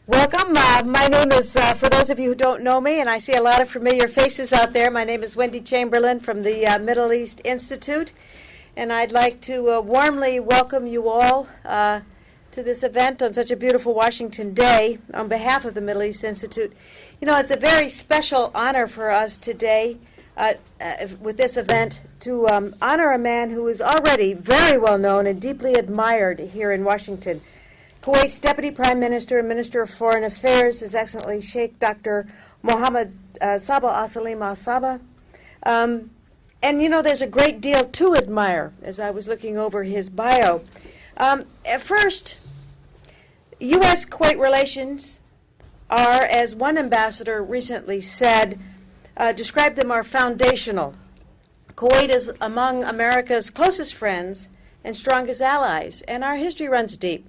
Welcome. My name is, for those of you who don't know me, and I see a lot of familiar faces out there, my name is Wendy Chamberlain from the Middle East Institute, and I'd like to warmly welcome you all to this event on such a beautiful Washington day on behalf of the Middle East Institute. You know, it's a very special honor for us today with this event to honor a man who is already very well known and deeply admired here in Washington. Kuwait's Deputy Prime Minister and Minister of Foreign Affairs, His Excellency Sheikh Dr. Mohammed Sabah Al-Salim Al-Sabah. And you know, there's a great deal to admire as I was looking over his bio. At first, U.S.-Kuwait relations are, as one ambassador recently said, described them are foundational. Kuwait is among America's closest friends and strongest allies, and our history runs deep.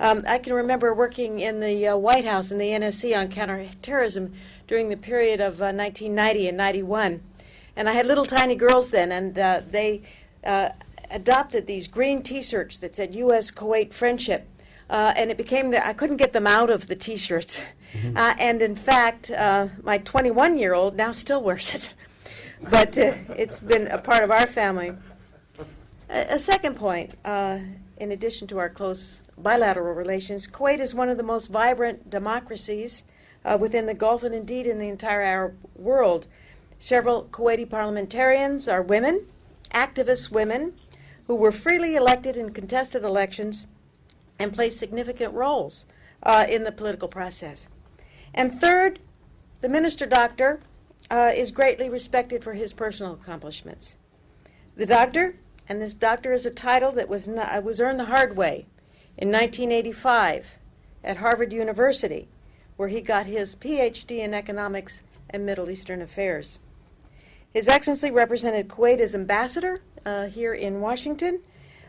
I can remember working in the White House in the NSC on counterterrorism during the period of 1990 and 91. And I had little tiny girls then, and they adopted these green T-shirts that said U.S.-Kuwait friendship. And it became I couldn't get them out of the T-shirts. Mm-hmm. And in fact, my 21-year-old now still wears it. But it's been a part of our family. A second point, in addition to our close bilateral relations, Kuwait is one of the most vibrant democracies within the Gulf and indeed in the entire Arab world. Several Kuwaiti parliamentarians are women, activist women, who were freely elected in contested elections and play significant roles in the political process. And third, the Minister Doctor is greatly respected for his personal accomplishments. The Doctor, and this Doctor is a title that was earned the hard way in 1985 at Harvard University, where he got his PhD in economics and Middle Eastern affairs. His Excellency represented Kuwait as ambassador here in Washington,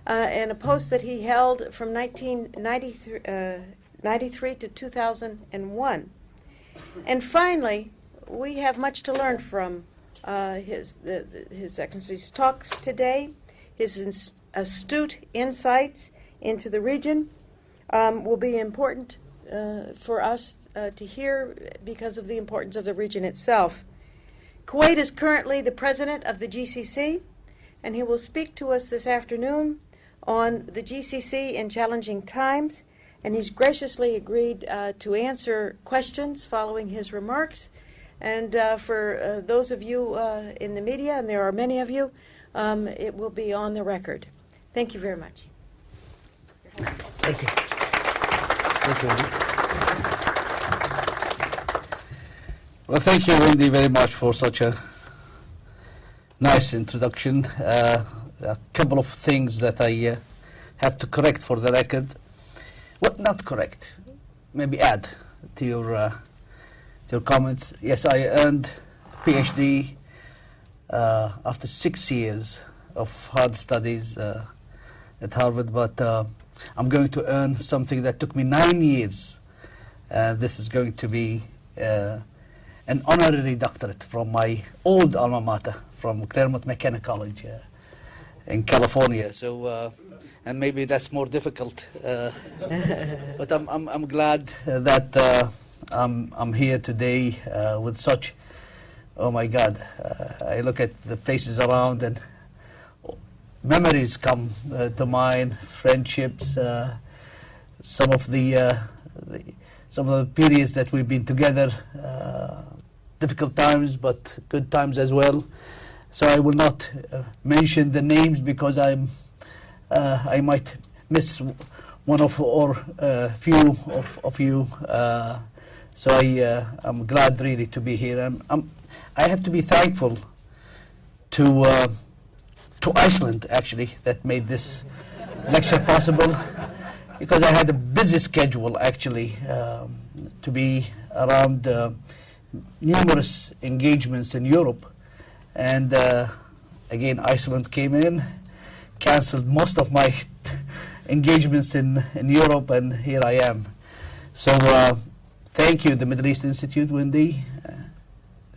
and a post that he held from 1993 to 2001. And finally, we have much to learn from His Excellency's talks today. His astute insights into the region will be important for us to hear because of the importance of the region itself. Kuwait is currently the president of the GCC, and he will speak to us this afternoon on the GCC in challenging times, and he's graciously agreed to answer questions following his remarks. And for those of you in the media, and there are many of you, it will be on the record. Thank you very much. Thank you. Thank you, Wendy. Well, thank you, Wendy, very much for such a nice introduction. A couple of things that I have to correct for the record. Well, not correct. Maybe add to your comments. Yes, I earned PhD after 6 years of hard studies at Harvard, but I'm going to earn something that took me 9 years. This is going to be an honorary doctorate from my old alma mater, from Claremont McKenna College in California. So, and maybe that's more difficult. But I'm glad that I'm here today with such. Oh my God! I look at the faces around and memories come to mind. Friendships, some of the periods that we've been together. Difficult times, but good times as well. So I will not mention the names because I might miss one of or few of you. So I'm glad really to be here. I have to be thankful to Iceland actually that made this lecture possible, because I had a busy schedule actually to be around numerous engagements in Europe, and again Iceland came in, cancelled most of my engagements in Europe, and here I am. So thank you, the Middle East Institute, Wendy.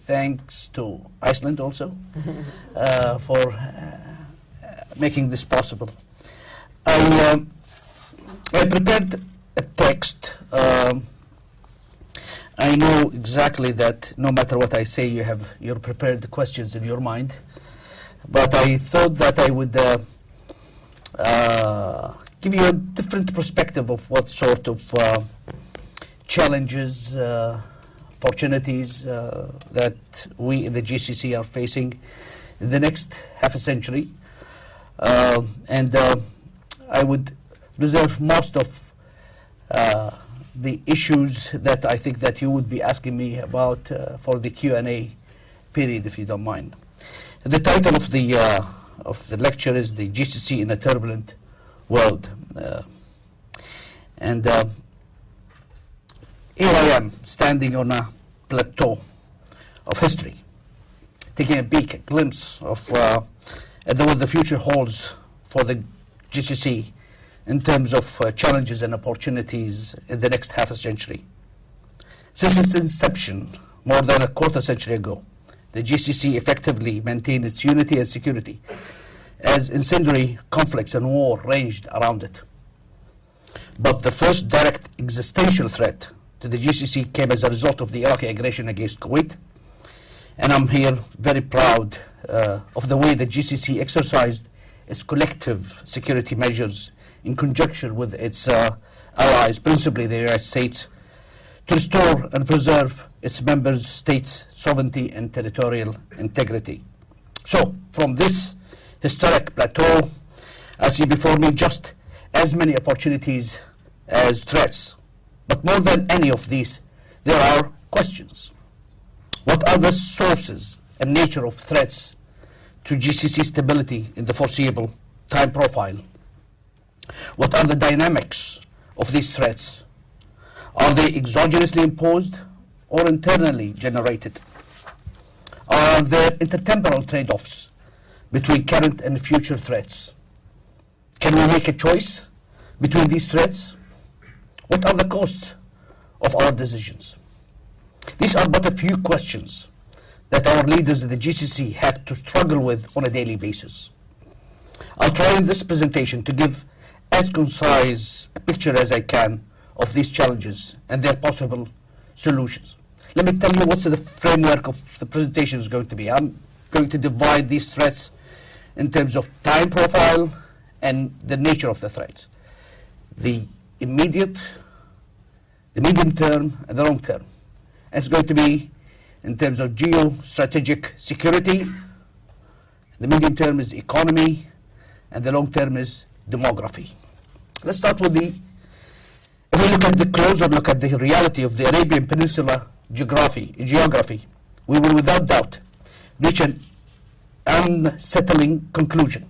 Thanks to Iceland also for making this possible. I prepared a text I know exactly that no matter what I say, you have your prepared questions in your mind. But I thought that I would give you a different perspective of what sort of challenges, opportunities that we in the GCC are facing in the next half a century. And I would reserve most of the issues that I think that you would be asking me about for the Q&A period, if you don't mind. The title of the lecture is "The GCC in a Turbulent World." And here I am, standing on a plateau of history, taking a peek, a glimpse of what the future holds for the GCC in terms of challenges and opportunities in the next half a century. Since its inception, more than a quarter century ago, the GCC effectively maintained its unity and security as incendiary conflicts and war raged around it. But the first direct existential threat to the GCC came as a result of the Iraqi aggression against Kuwait. And I'm here very proud of the way the GCC exercised its collective security measures in conjunction with its allies, principally the United States, to restore and preserve its member states' sovereignty and territorial integrity. So, from this historic plateau, I see before me just as many opportunities as threats. But more than any of these, there are questions. What are the sources and nature of threats to GCC stability in the foreseeable time profile? What are the dynamics of these threats? Are they exogenously imposed or internally generated? Are there intertemporal trade-offs between current and future threats? Can we make a choice between these threats? What are the costs of our decisions? These are but a few questions that our leaders in the GCC have to struggle with on a daily basis. I'll try in this presentation to give as concise a picture as I can of these challenges and their possible solutions. Let me tell you what the framework of the presentation is going to be. I'm going to divide these threats in terms of time profile and the nature of the threats. The immediate, the medium term, and the long term. And it's going to be in terms of geostrategic security. The medium term is economy, and the long term is demography. Let's start with if we look at the closer look at the reality of the Arabian Peninsula geography, we will without doubt reach an unsettling conclusion.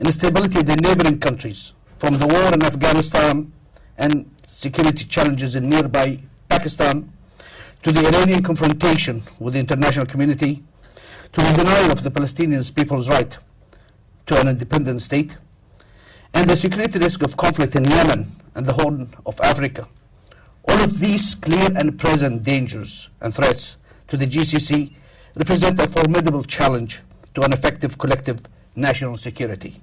Instability in the neighboring countries, from the war in Afghanistan and security challenges in nearby Pakistan, to the Iranian confrontation with the international community, to the denial of the Palestinian people's right to an independent state, and the security risk of conflict in Yemen and the Horn of Africa. All of these clear and present dangers and threats to the GCC represent a formidable challenge to an effective collective national security.